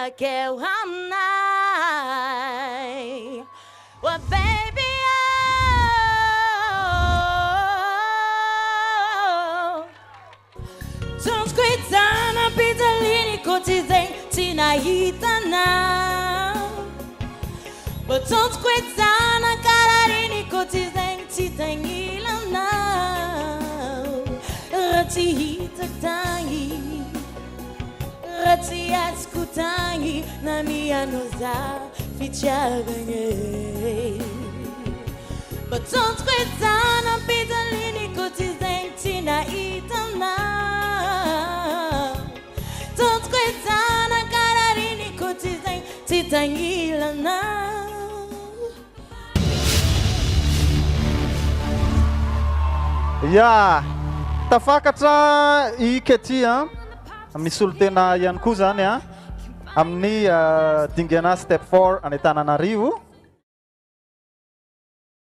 akeo aminay. Well, baby, Tonsquitana pitalini kotizen tinahitana. But Tonsquitana kararini kotizen titangilana. Rati hitatangi, rati askutangi, nami anoza fichabanye. But Tonsquitana pitalini kotizen tinahitana. Tonsquitana kararini kotizen titangilana. Ya, tafakatra ikety misy olo tena ihany koa zany amin'ny dingana step 4 any Antananarivo.